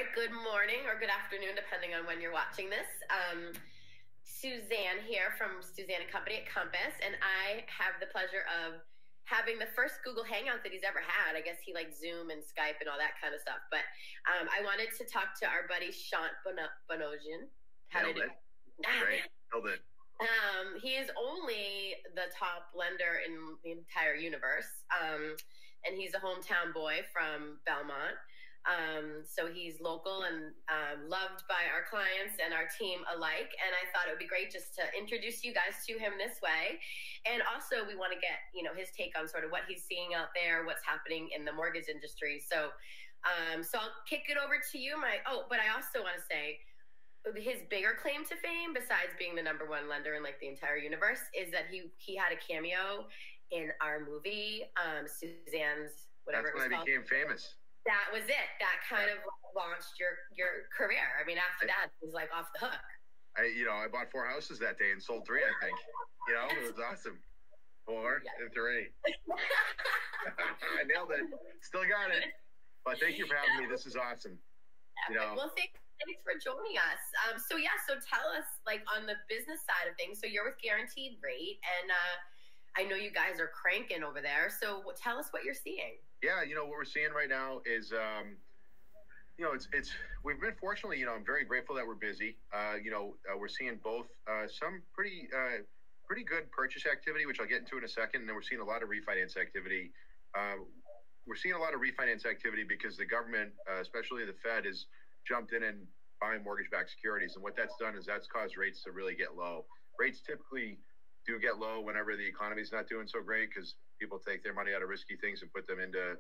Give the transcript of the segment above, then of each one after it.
right, good morning or good afternoon, depending on when you're watching this. Suzanne here from Suzanne & Company at Compass, and I have the pleasure of having the first Google Hangout that he's ever had. I guess he likes Zoom and Skype and all that kind of stuff. But I wanted to talk to our buddy Shant Bonosian. Nailed it. Great. Nailed it. He is only the top lender in the entire universe, and he's a hometown boy from Belmont. So he's local and loved by our clients and our team alike. And I thought it would be great just to introduce you guys to him this way. And also we want to get, his take on sort of what he's seeing out there, what's happening in the mortgage industry. So I'll kick it over to you. But I also want to say his bigger claim to fame, besides being the #1 lender in like the entire universe, is that he had a cameo in our movie, Suzanne's, whatever That's it was when I called. became famous. That was it. That kind of launched your career. I mean, after that, it was like off the hook. I bought 4 houses that day and sold 3, I think. It was awesome. 4 and 3. I nailed it. Still got it. But thank you for having me. This is awesome. Well, thanks for joining us. So tell us, like, on the business side of things. So you're with Guaranteed Rate, and I know you guys are cranking over there. So tell us what you're seeing. Yeah, what we're seeing right now is, we've been fortunately, I'm very grateful that we're busy. We're seeing both some pretty good purchase activity, which I'll get into in a second, and then we're seeing a lot of refinance activity. We're seeing a lot of refinance activity because the government, especially the Fed, has jumped in and buying mortgage-backed securities, and what that's done is that's caused rates to really get low. Rates typically do get low whenever the economy's not doing so great because people take their money out of risky things and put them into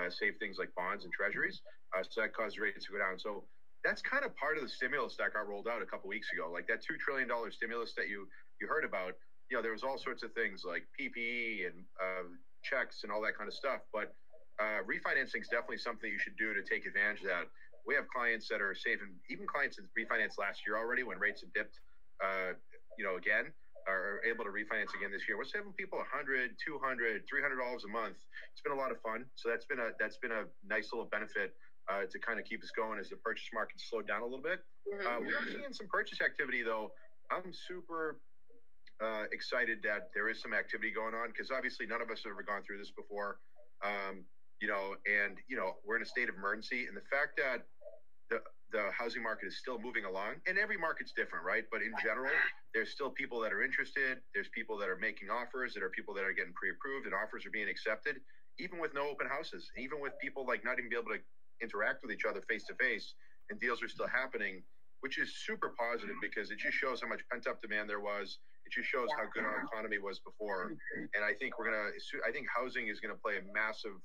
safe things like bonds and treasuries. So that caused rates to go down. So that's kind of part of the stimulus that got rolled out a couple weeks ago. Like that $2 trillion stimulus that you heard about, there was all sorts of things like PPE and checks and all that kind of stuff. But refinancing is definitely something you should do to take advantage of that. We have clients that are saving, even clients that refinanced last year already when rates had dipped, again, are able to refinance again this year. We're saving people $100, $200, $300 a month. It's been a lot of fun. So that's been a nice little benefit to kind of keep us going as the purchase market slowed down a little bit. Mm-hmm. We are seeing some purchase activity though. I'm super excited that there is some activity going on because obviously none of us have ever gone through this before. We're in a state of emergency, and the fact that the housing market is still moving along, and every market's different, right? But in general, there's still people that are interested. There's people that are making offers. There are people that are getting pre-approved, and offers are being accepted, even with no open houses, even with people like not even be able to interact with each other face to face, and deals are still happening, which is super positive because it just shows how much pent-up demand there was. It just shows how good our economy was before, and I think housing is gonna play a massive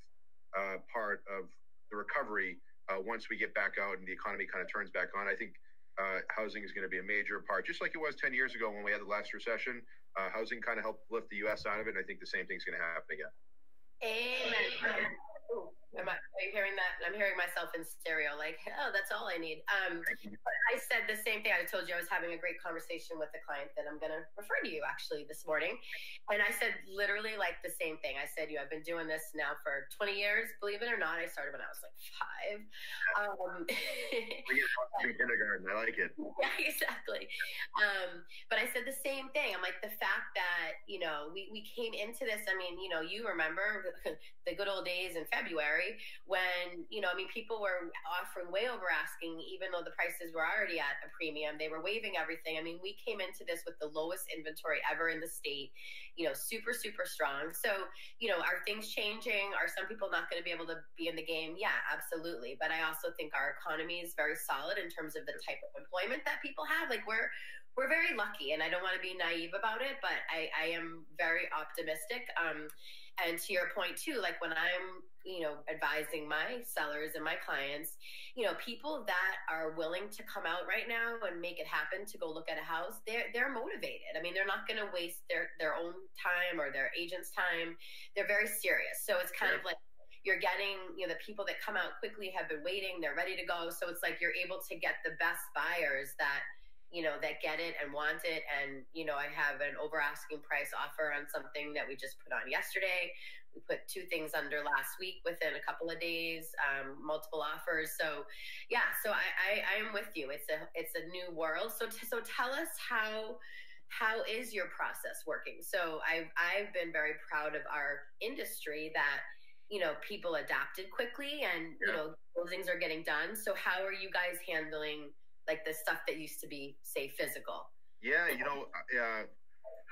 part of the recovery once we get back out and the economy kind of turns back on. I think housing is going to be a major part, just like it was 10 years ago when we had the last recession. Housing kind of helped lift the U.S. out of it, and I think the same thing's going to happen again. Amen. Ooh, are you hearing that? I'm hearing myself in stereo, like, oh, that's all I need. But I said the same thing. I told you I was having a great conversation with a client that I'm going to refer to you actually this morning. And I said literally like the same thing. I said, I've been doing this now for 20 years. Believe it or not, I started when I was like 5. Kindergarten. I like it. Yeah, exactly. But I said the same thing. I'm like, the fact that, we came into this, I mean, you remember the good old days in February when, people were offering way over asking, even though the prices were already at a premium. They were waiving everything. I mean, we came into this with the lowest inventory ever in the state, super, super strong. So, are things changing? Are some people not going to be able to be in the game? Yeah, absolutely. But I also think our economy is very solid in terms of the type of employment that people have. Like we're very lucky, and I don't want to be naive about it, but I am very optimistic. And to your point too, like when I'm, advising my sellers and my clients, people that are willing to come out right now and make it happen to go look at a house, they're motivated. I mean, they're not going to waste their own time or their agent's time. They're very serious. So it's kind of like you're getting, the people that come out quickly have been waiting, they're ready to go. So it's like you're able to get the best buyers that that get it and want it. And, I have an over asking price offer on something that we just put on yesterday, We put 2 things under last week within a couple of days, multiple offers. So yeah, so I am with you. It's a new world. So tell us how is your process working? So I've been very proud of our industry that, people adapted quickly and, closings are getting done. So how are you guys handling like the stuff that used to be, say, physical? Yeah,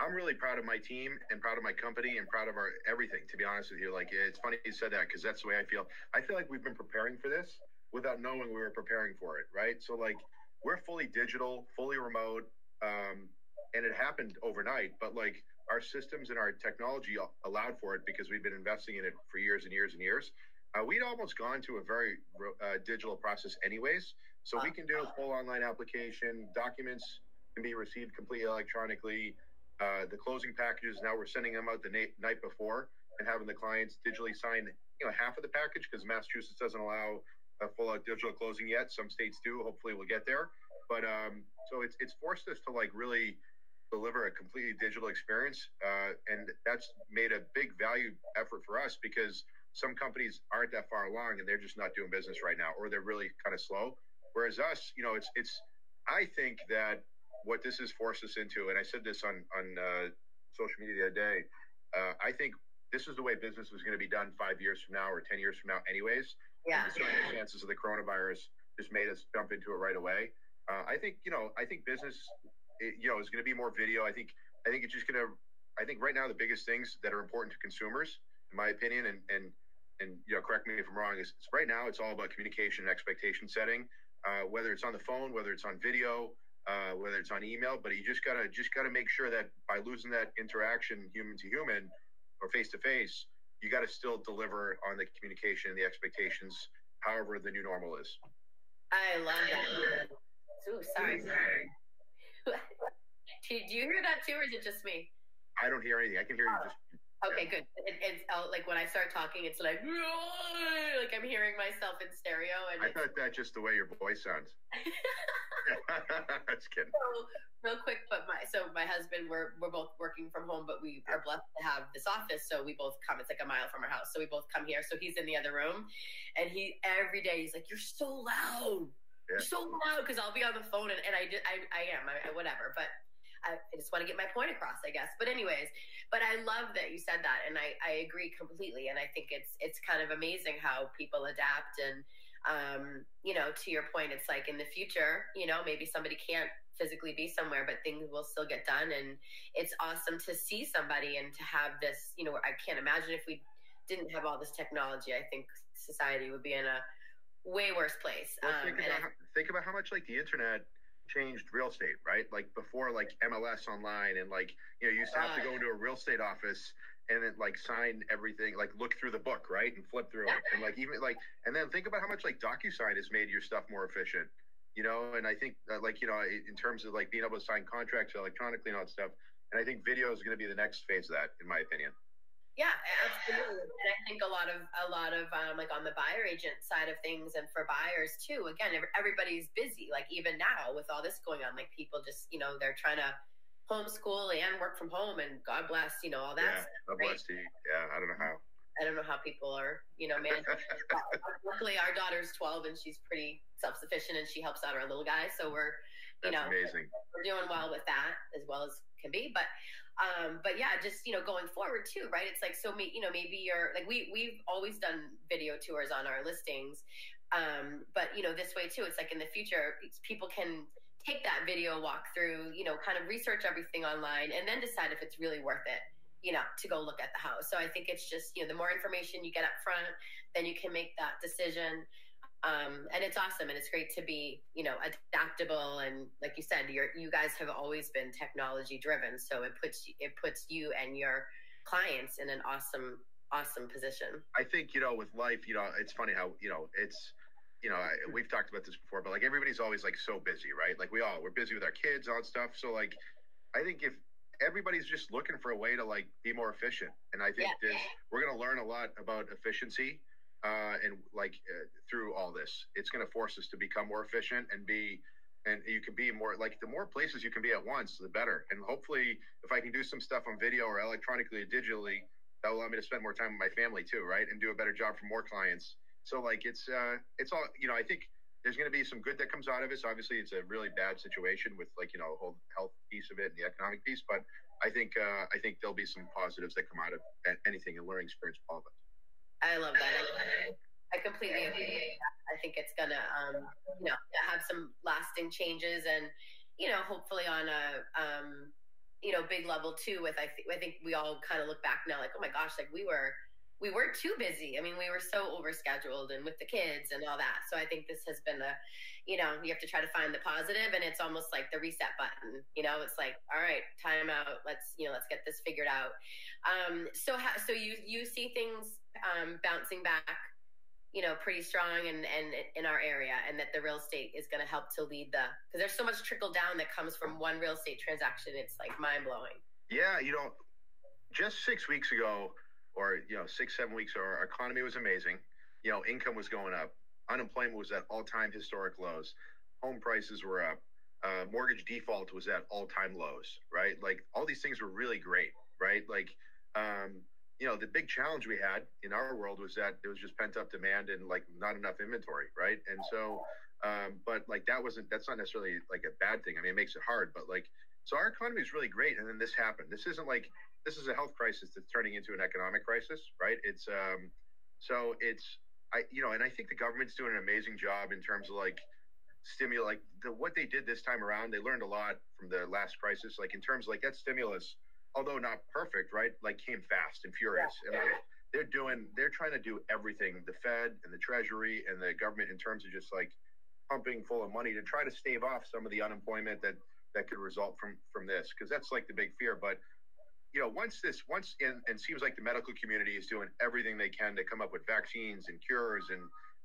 I'm really proud of my team and proud of my company and proud of our everything, to be honest with you. Like, it's funny you said that because that's the way I feel. I feel like we've been preparing for this without knowing we were preparing for it, right? So, like, we're fully digital, fully remote, and it happened overnight. But, like, our systems and our technology allowed for it because we've been investing in it for years and years and years. We'd almost gone to a very digital process anyways. So we can do a full online application. Documents can be received completely electronically. The closing packages, now we're sending them out the night before and having the clients digitally sign, half of the package because Massachusetts doesn't allow a full-out digital closing yet. Some states do. Hopefully we'll get there. But so it's forced us to, like, really deliver a completely digital experience. And that's made a big value effort for us because some companies aren't that far along and they're just not doing business right now, or they're really kind of slow. Whereas us, I think that what this has forced us into, and I said this on social media the other day, I think this is the way business was going to be done 5 years from now or 10 years from now anyways. Yeah. And the circumstances of the coronavirus just made us jump into it right away. I think business, is going to be more video. I think it's just going to, I think right now the biggest things that are important to consumers, in my opinion, and correct me if I'm wrong, is right now it's all about communication and expectation setting, whether it's on the phone, whether it's on video, whether it's on email. But you just gotta make sure that by losing that interaction, human to human or face to face, you got to still deliver on the communication and the expectations, however the new normal is. I love that. Ooh, sorry. Do you hear that too, or is it just me? I don't hear anything. I can hear you just. Okay, good. It's like when I start talking, it's like I'm hearing myself in stereo. And I thought that's just the way your voice sounds. Just kidding. So, real quick, but my husband, we're both working from home, but we are blessed to have this office. So we both come. It's like a mile from our house. So we both come here. So he's in the other room, and every day he's like, "You're so loud. Yeah. You're so loud." Because I'll be on the phone, and I am whatever, but. I just want to get my point across, I guess. But anyways, but I love that you said that, and I agree completely. And I think it's kind of amazing how people adapt. And to your point, it's like in the future, maybe somebody can't physically be somewhere, but things will still get done. And it's awesome to see somebody and to have this. I can't imagine if we didn't have all this technology. I think society would be in a way worse place. Well, think about how much like the internet changed real estate, right? Like before, like MLS online, and like you used to have to go into a real estate office and then like sign everything, like look through the book, right, and flip through it, and like even like, and then think about how much like DocuSign has made your stuff more efficient, And I think that, like in terms of like being able to sign contracts electronically and all that stuff, and I think video is going to be the next phase of that, in my opinion. Yeah, absolutely. And I think a lot of like on the buyer agent side of things, and for buyers too, again, everybody's busy, like even now with all this going on, like people just, they're trying to homeschool and work from home, and God bless, all that. Yeah, God bless you. Yeah, I don't know how people are, managing. Luckily our daughter's 12 and she's pretty self-sufficient and she helps out our little guy. So we're, amazing. We're doing well with that as well as can be, but yeah, just, going forward too, right? It's like, so maybe you're like, we've always done video tours on our listings. But this way too, it's like in the future, people can take that video walkthrough, kind of research everything online and then decide if it's really worth it, to go look at the house. So I think it's just, the more information you get up front, then you can make that decision. And it's awesome. And it's great to be, adaptable. And like you said, you guys have always been technology driven. So it puts you and your clients in an awesome position. I think, with life, it's funny how, we've talked about this before, but like everybody's always like so busy, right? Like we're busy with our kids, all that stuff. So like, I think if everybody's just looking for a way to like be more efficient, and I think we're going to learn a lot about efficiency. And through all this, it's going to force us to become more efficient and you can be more, like, the more places you can be at once, the better. And hopefully if I can do some stuff on video or electronically or digitally, that will allow me to spend more time with my family too, right, and do a better job for more clients. So like it's all, I think there's going to be some good that comes out of this. Obviously, it's a really bad situation with like the whole health piece of it and the economic piece, but I think there'll be some positives that come out of anything, a learning experience for all of us. I love that. I completely agree. I think it's gonna have some lasting changes, and hopefully on a big level too. With I think we all kind of look back now like, oh my gosh, like we were too busy. I mean, we were so overscheduled and with the kids and all that. So I think this has been you have to try to find the positive, and it's almost like the reset button. It's like, all right, time out. Let's get this figured out. So you see things bouncing back, pretty strong and in our area, and that the real estate is going to help to lead because there's so much trickle down that comes from one real estate transaction. It's like mind blowing. Yeah. Just 6 weeks ago, or 6-7 weeks ago, our economy was amazing. Income was going up, unemployment was at all-time historic lows, home prices were up, mortgage default was at all-time lows, right? Like all these things were really great, right? Like the big challenge we had in our world was that there was just pent-up demand and like not enough inventory, right? And so but like that's not necessarily like a bad thing. I mean, it makes it hard, but like, so our economy is really great, and then this happened. This isn't like, this is a health crisis that's turning into an economic crisis, right? It's so it's and I think the government's doing an amazing job in terms of like stimulate, like what they did this time around. They learned a lot from the last crisis, like in terms of like that stimulus, although not perfect, right? Like came fast and furious. Yeah. And they're trying to do everything, the Fed and the Treasury and the government, in terms of just like pumping full of money to try to stave off some of the unemployment that could result from this, because that's like the big fear. But once and seems like the medical community is doing everything they can to come up with vaccines and cures and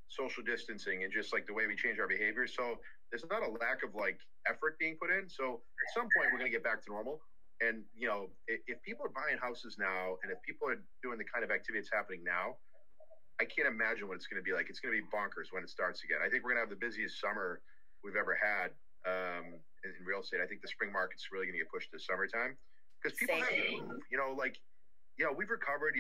social distancing and just like the way we change our behavior. So there's not a lack of like effort being put in. So at some point we're going to get back to normal. And if people are buying houses now, and if people are doing the kind of activity that's happening now, I can't imagine what it's going to be like. It's going to be bonkers when it starts again. I think we're going to have the busiest summer we've ever had in real estate. I think the spring market's really going to get pushed to summertime. Because people have to move, we've recovered,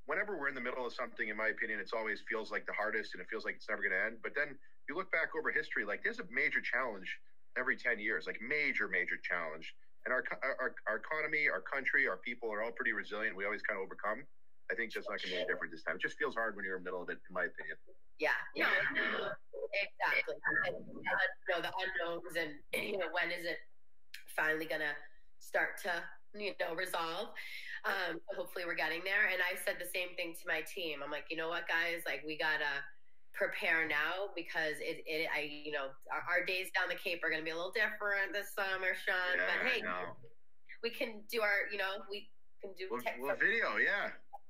whenever we're in the middle of something, in my opinion, it's always feels like the hardest, and it feels like it's never going to end. But then you look back over history, like there's a major challenge every 10 years, like major challenge. And our economy, our country, our people are all pretty resilient. We always kind of overcome. I think that's not going to be any different this time. It just feels hard when you're in the middle of it, in my opinion. Yeah, no, exactly. The unknowns, and when is it finally going to start to resolve. Hopefully we're getting there. And I said the same thing to my team. I'm like, you know what, guys, like we gotta prepare now, because our days down the Cape are gonna be a little different this summer, Sean. Yeah, but hey, we can do we can do video,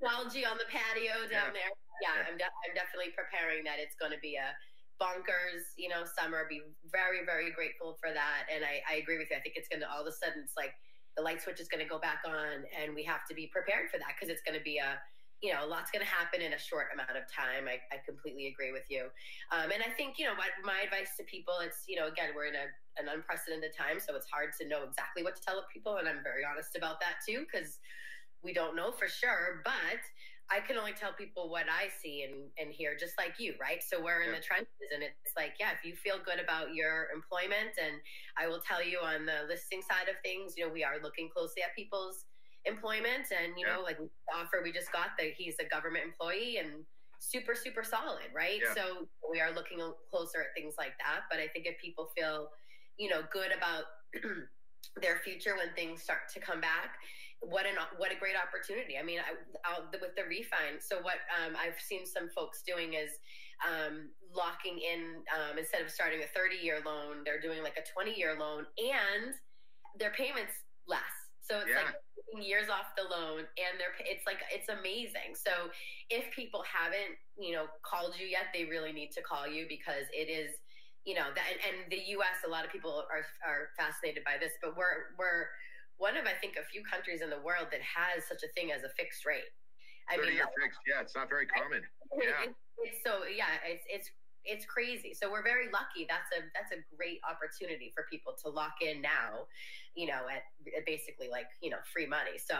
technology on the patio down there. Yeah, I'm definitely preparing that it's going to be a bonkers, summer. Be very, very grateful for that. And I agree with you. I think it's going to, all of a sudden, it's like the light switch is going to go back on, and we have to be prepared for that, because it's going to be a lot's going to happen in a short amount of time. I completely agree with you. And I think, what my advice to people, it's, again, we're in an unprecedented time, so it's hard to know exactly what to tell people. And I'm very honest about that too, because we don't know for sure, but I can only tell people what I see and hear, just like you, right? So we're in the trenches, and it's like, if you feel good about your employment, and I will tell you on the listing side of things, we are looking closely at people's employment, and like the offer we just got, that he's a government employee and super, super solid, right? So we are looking closer at things like that. But I think if people feel, good about their future when things start to come back, what a great opportunity. I mean, with the refi. So what I've seen some folks doing is locking in, instead of starting a 30-year loan, they're doing like a 20-year loan, and their payments less. So it's like years off the loan, and it's amazing. So if people haven't, called you yet, they really need to call you, because it is, and the U.S., a lot of people are fascinated by this, but we're one of, I think, a few countries in the world that has such a thing as a fixed rate. 30-year fixed, it's not very common. It's it's crazy. So we're very lucky. That's a great opportunity for people to lock in now, at basically like, free money. So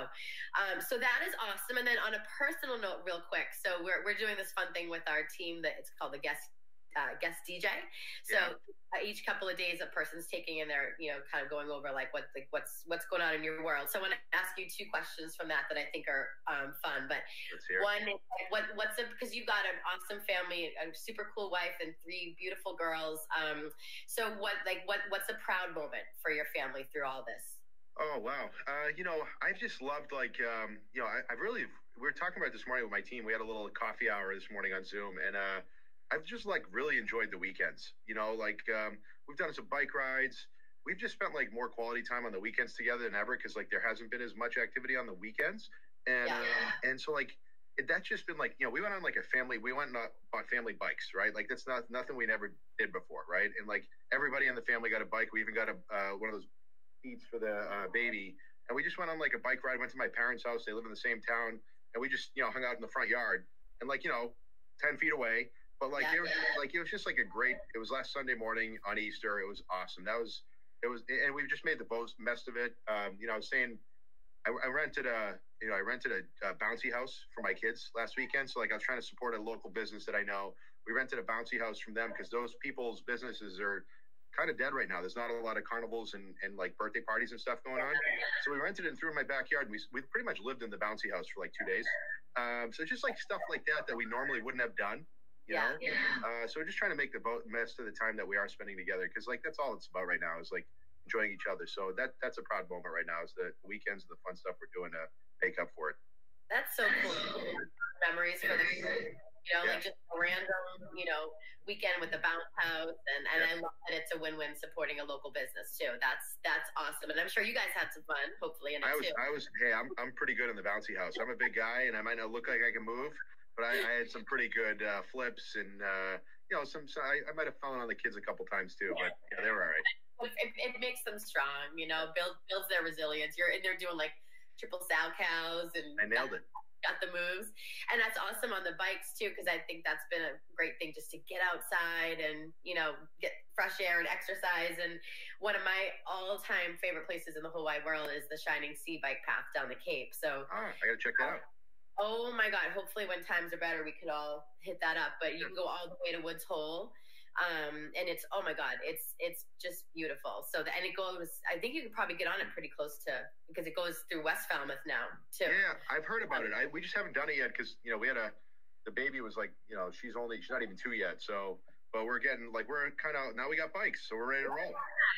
that is awesome. And then on a personal note, real quick, so we're doing this fun thing with our team that it's called the guest DJ. So each couple of days, a person's taking in their, kind of going over like what's going on in your world. So I want to ask you two questions from that I think are fun. But one is what's because you've got an awesome family, a super cool wife, and three beautiful girls. So what's a proud moment for your family through all this? Oh, wow. I've just loved I've really, we were talking about this morning with my team. We had a little coffee hour this morning on Zoom, and I've just really enjoyed the weekends. We've done some bike rides. We've just spent more quality time on the weekends together than ever because there hasn't been as much activity on the weekends, and so that's just been we went on we went and bought family bikes, right? That's nothing we never did before, right? And everybody in the family got a bike. We even got one of those seats for the baby, and we just went on a bike ride. Went to my parents' house. They live in the same town, and we just hung out in the front yard and 10 feet away. But it was just it was last Sunday morning on Easter. It was awesome. And we've just made the best of it. I was saying I rented a bouncy house for my kids last weekend. So I was trying to support a local business that I know. We rented a bouncy house from them because those people's businesses are kind of dead right now. There's not a lot of carnivals and birthday parties and stuff going on. So we rented it and threw it in my backyard. And we pretty much lived in the bouncy house for 2 days. So just stuff like that we normally wouldn't have done. So we're just trying to make the best of the time that we are spending together because that's all it's about right now is enjoying each other. So that's a proud moment right now is the weekends and the fun stuff we're doing to make up for it. That's so cool. Memories for the just a random weekend with the bounce house, and I love that it's a win-win supporting a local business too. That's awesome, and I'm sure you guys had some fun. Hopefully, in it too. Hey, I'm pretty good in the bouncy house. I'm a big guy, and I might not look like I can move. But I had some pretty good flips, and I might have fallen on the kids a couple times too. But they were all right. It makes them strong, builds their resilience. You're in there doing triple sow cows, and I nailed it. Got the moves, and that's awesome on the bikes too, because I think that's been a great thing just to get outside and get fresh air and exercise. And one of my all-time favorite places in the whole wide world is the Shining Sea bike path down the Cape. So I gotta check that out. Oh my God. Hopefully when times are better, we could all hit that up, but you can go all the way to Woods Hole. And it's, oh my God, it's just beautiful. And it goes, I think you could probably get on it pretty close to, because it goes through West Falmouth now too. Yeah. I've heard about it. We just haven't done it yet. Cause we had the baby was she's not even 2 yet. So, but we're getting we're kind of, now we got bikes, so we're ready to roll.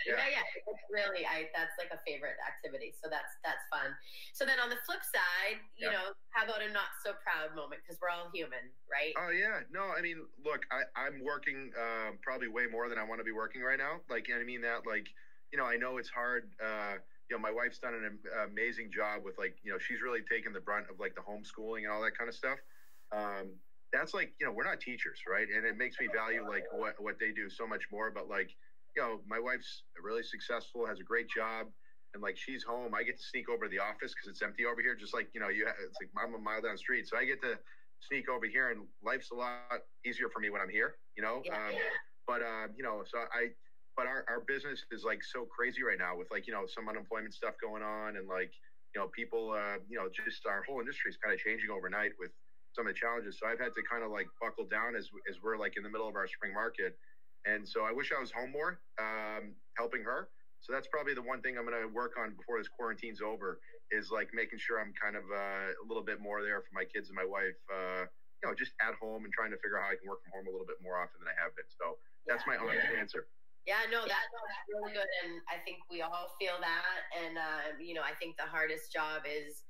Yeah. It's really, that's a favorite activity. So that's fun. So then on the flip side, how about a not so proud moment? Because we're all human, right? Oh yeah. No, I mean, look, I'm working probably way more than I want to be working right now. And I mean that I know it's hard. My wife's done an amazing job with she's really taken the brunt of the homeschooling and all that kind of stuff. That's we're not teachers, right? And it makes me value what they do so much more. But my wife's really successful, has a great job, and she's home. I get to sneak over to the office because it's empty over here. Just it's I'm a mile down the street, so I get to sneak over here, and life's a lot easier for me when I'm here. But our business is so crazy right now with some unemployment stuff going on, and people just our whole industry is kind of changing overnight with some of the challenges. So I've had to kind of buckle down as we're in the middle of our spring market. And so I wish I was home more, helping her. So that's probably the one thing I'm going to work on before this quarantine's over is making sure I'm kind of a little bit more there for my kids and my wife, just at home and trying to figure out how I can work from home a little bit more often than I have been. So that's my honest answer. Yeah, no, that's really good. And I think we all feel that. And, I think the hardest job is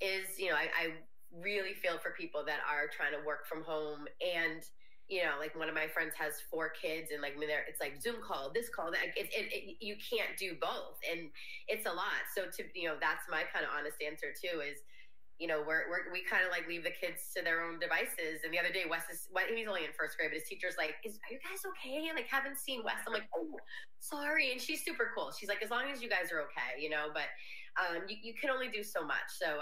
I really feel for people that are trying to work from home. And one of my friends has 4 kids, and it's Zoom call, this call, that. You can't do both, and it's a lot. So that's my kind of honest answer too. Is we kind of leave the kids to their own devices. And the other day, he's only in first grade, but his teacher's are you guys okay? And haven't seen Wes. I'm oh, sorry. And she's super cool. She's as long as you guys are okay, but you can only do so much. So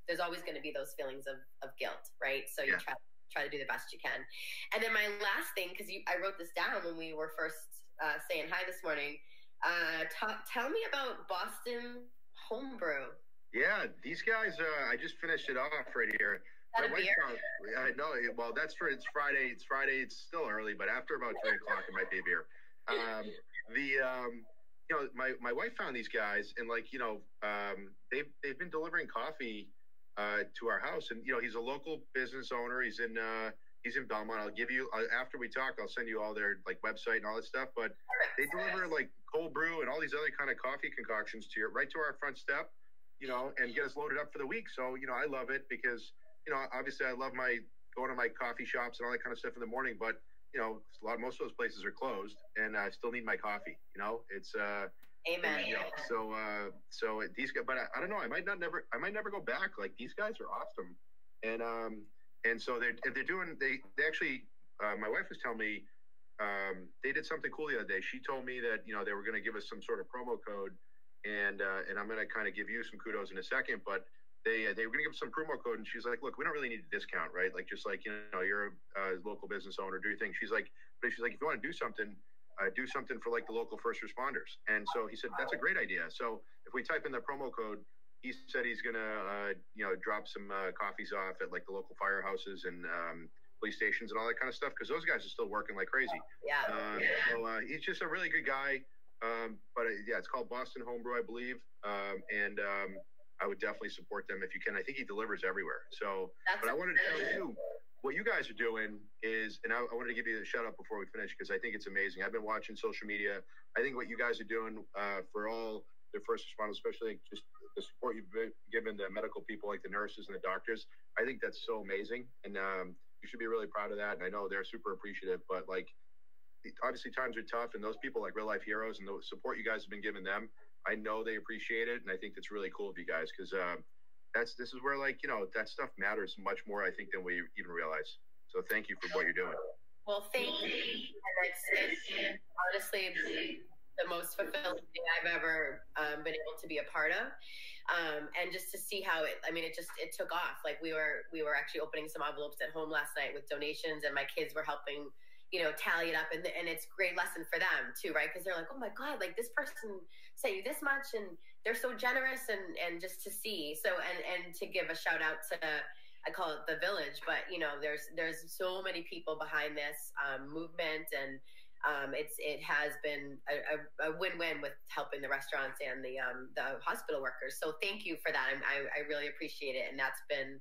there's always going to be those feelings of guilt, right? So you try try to do the best you can. And then my last thing, because I wrote this down when we were first saying hi this morning. Tell me about Boston Homebrew. Yeah, these guys. I just finished it off right here. My wife found. I know. Well, it's Friday. It's Friday. It's still early, but after about 3 o'clock, it might be a beer. My wife found these guys, and they've been delivering coffee to our house, and he's a local business owner. He's in Belmont. I'll give you after we talk. I'll send you all their website and all that stuff. But they deliver cold brew and all these other kind of coffee concoctions right to our front step, and get us loaded up for the week. So I love it because obviously I love going to my coffee shops and all that kind of stuff in the morning, but most of those places are closed, and I still need my coffee. It's amen. So these guys, but I don't know. I might never go back. These guys are awesome, and so they're doing. They actually. My wife was telling me they did something cool the other day. She told me that they were going to give us some sort of promo code, and I'm going to kind of give you some kudos in a second, but. They were going to give some promo code, and she's like, "Look, we don't really need a discount, right? You're a local business owner, do your thing." She's like, if you want to do something for the local first responders. And so he said, "That's a great idea." So if we type in the promo code, he said he's going to drop some coffees off at the local firehouses and police stations and all that kind of stuff, because those guys are still working like crazy. Yeah. So he's just a really good guy. But it's called Boston Homebrew, I believe, and. I would definitely support them if you can. I think he delivers everywhere. So, but I wanted to tell you what you guys are doing is, and I wanted to give you a shout out before we finish because I think it's amazing. I've been watching social media. I think what you guys are doing for all the first responders, especially just the support you've given the medical people like the nurses and the doctors, I think that's so amazing. And you should be really proud of that. And I know they're super appreciative, but obviously times are tough, and those people real life heroes, and the support you guys have been giving them, I know they appreciate it, and I think that's really cool of you guys because this is where that stuff matters much more, I think, than we even realize. So thank you for what you're doing. Well, thank you. It's honestly the most fulfilling thing I've ever been able to be a part of, and just to see how it took off. We were actually opening some envelopes at home last night with donations, and my kids were helping. Tally it up, and it's a great lesson for them too, right? Because they're like, oh my God, this person sent you this much, and they're so generous, and just to see. So, and to give a shout out to, I call it the village, but there's so many people behind this movement, and it has been a win-win with helping the restaurants and the hospital workers. So thank you for that. I really appreciate it, and that's been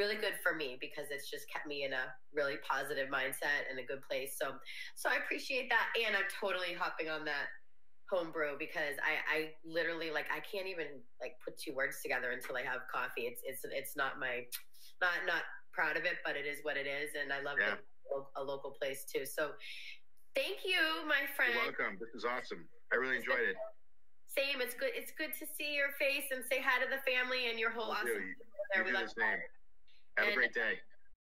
really good for me because it's just kept me in a really positive mindset and a good place. So I appreciate that. And I'm totally hopping on that homebrew because I literally I can't even put two words together until I have coffee. It's not not proud of it, but it is what it is. And I love it. A local place too. So thank you, my friend. You're welcome. This is awesome. I really enjoyed it. Same. It's good to see your face and say hi to the family and your whole awesome. We love the same. Have a great day.